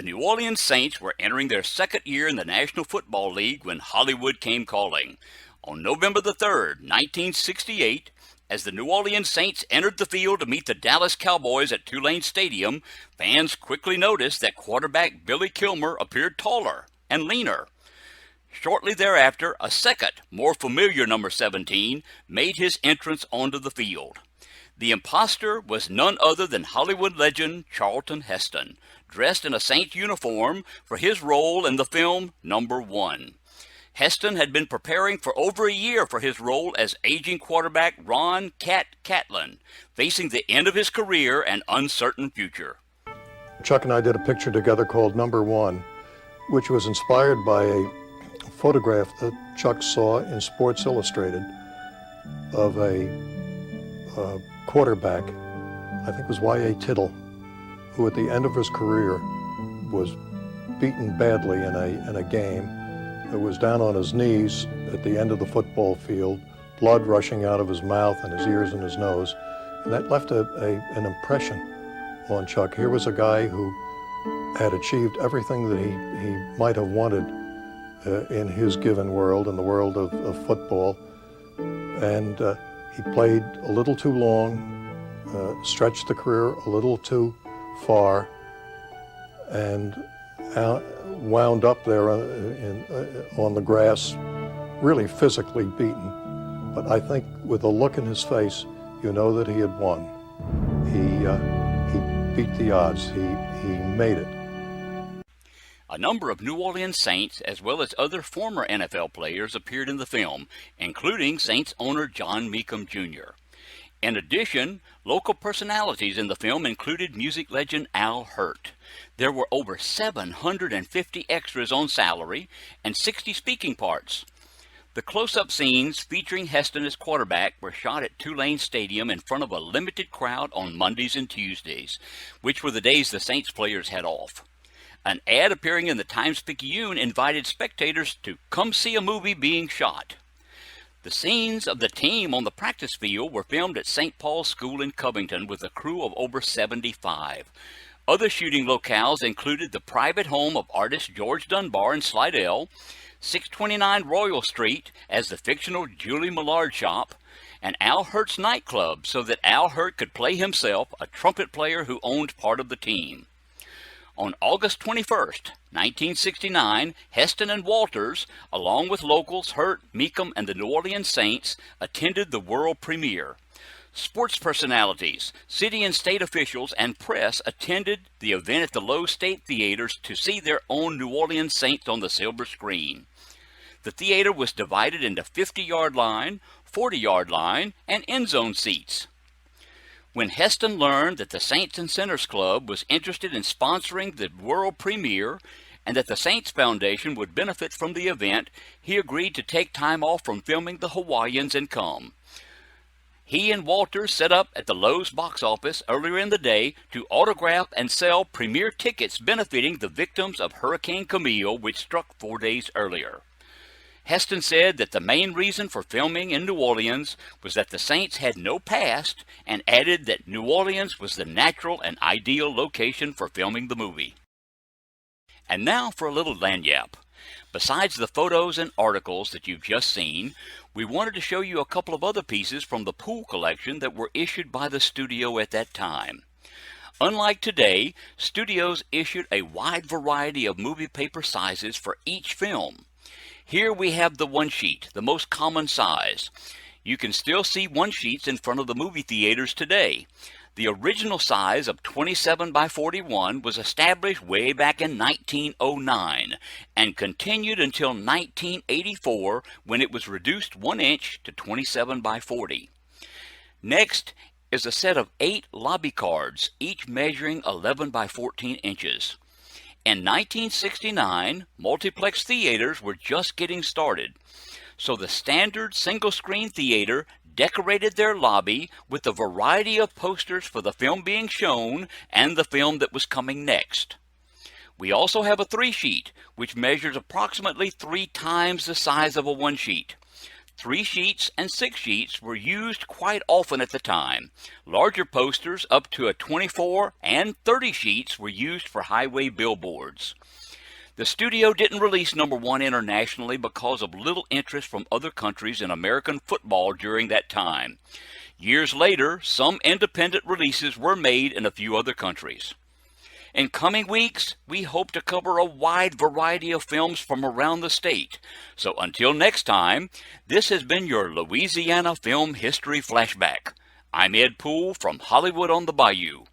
The New Orleans Saints were entering their second year in the National Football League when Hollywood came calling. On November the 3rd, 1968, as the New Orleans Saints entered the field to meet the Dallas Cowboys at Tulane Stadium, fans quickly noticed that quarterback Billy Kilmer appeared taller and leaner. Shortly thereafter, a second, more familiar number 17 made his entrance onto the field. The imposter was none other than Hollywood legend Charlton Heston, dressed in a Saints uniform for his role in the film Number One. Heston had been preparing for over a year for his role as aging quarterback Ron "Cat" Catlin, facing the end of his career and uncertain future. Chuck and I did a picture together called Number One, which was inspired by a photograph that Chuck saw in Sports Illustrated of a quarterback, I think it was Y.A. Tittle, who at the end of his career was beaten badly in a game. It was down on his knees at the end of the football field, blood rushing out of his mouth and his ears and his nose. And that left an impression on Chuck. Here was a guy who had achieved everything that he might have wanted in his given world, in the world of football. And he played a little too long, stretched the career a little too far, and wound up there on the grass, really physically beaten. But I think with the look in his face, you know that he had won. He beat the odds. He made it. A number of New Orleans Saints, as well as other former NFL players, appeared in the film, including Saints owner John Mecum Jr. In addition, local personalities in the film included music legend Al Hirt. There were over 750 extras on salary and 60 speaking parts. The close-up scenes featuring Heston as quarterback were shot at Tulane Stadium in front of a limited crowd on Mondays and Tuesdays, which were the days the Saints players had off. An ad appearing in the Times-Picayune invited spectators to come see a movie being shot. The scenes of the team on the practice field were filmed at St. Paul's School in Covington with a crew of over 75. Other shooting locales included the private home of artist George Dunbar in Slidell, 629 Royal Street as the fictional Julie Millard shop, and Al Hirt's nightclub so that Al Hirt could play himself, a trumpet player who owned part of the team. On August 21st, 1969, Heston and Walters, along with locals Hirt, Mecum, and the New Orleans Saints, attended the world premiere. Sports personalities, city and state officials, and press attended the event at the Lowe State Theaters to see their own New Orleans Saints on the silver screen. The theater was divided into 50-yard line, 40-yard line, and end zone seats. When Heston learned that the Saints and Sinners Club was interested in sponsoring the world premiere and that the Saints Foundation would benefit from the event, he agreed to take time off from filming the Hawaiians and come. He and Walters set up at the Lowe's box office earlier in the day to autograph and sell premiere tickets benefiting the victims of Hurricane Camille, which struck 4 days earlier. Heston said that the main reason for filming in New Orleans was that the Saints had no past, and added that New Orleans was the natural and ideal location for filming the movie. And now for a little lagniappe. Besides the photos and articles that you've just seen, we wanted to show you a couple of other pieces from the Pool collection that were issued by the studio at that time. Unlike today, studios issued a wide variety of movie paper sizes for each film. Here we have the one sheet, the most common size. You can still see one sheets in front of the movie theaters today. The original size of 27 by 41 was established way back in 1909 and continued until 1984 when it was reduced 1 inch to 27 by 40. Next is a set of 8 lobby cards, each measuring 11 by 14 inches. In 1969, multiplex theaters were just getting started, so the standard single-screen theater decorated their lobby with a variety of posters for the film being shown and the film that was coming next. We also have a 3-sheet, which measures approximately 3 times the size of a 1-sheet. 3 sheets and 6 sheets were used quite often at the time. Larger posters up to a 24 and 30 sheets were used for highway billboards. The studio didn't release number 1 internationally because of little interest from other countries in American football during that time. Years later, some independent releases were made in a few other countries. In coming weeks, we hope to cover a wide variety of films from around the state. So until next time, this has been your Louisiana Film History Flashback. I'm Ed Poole from Hollywood on the Bayou.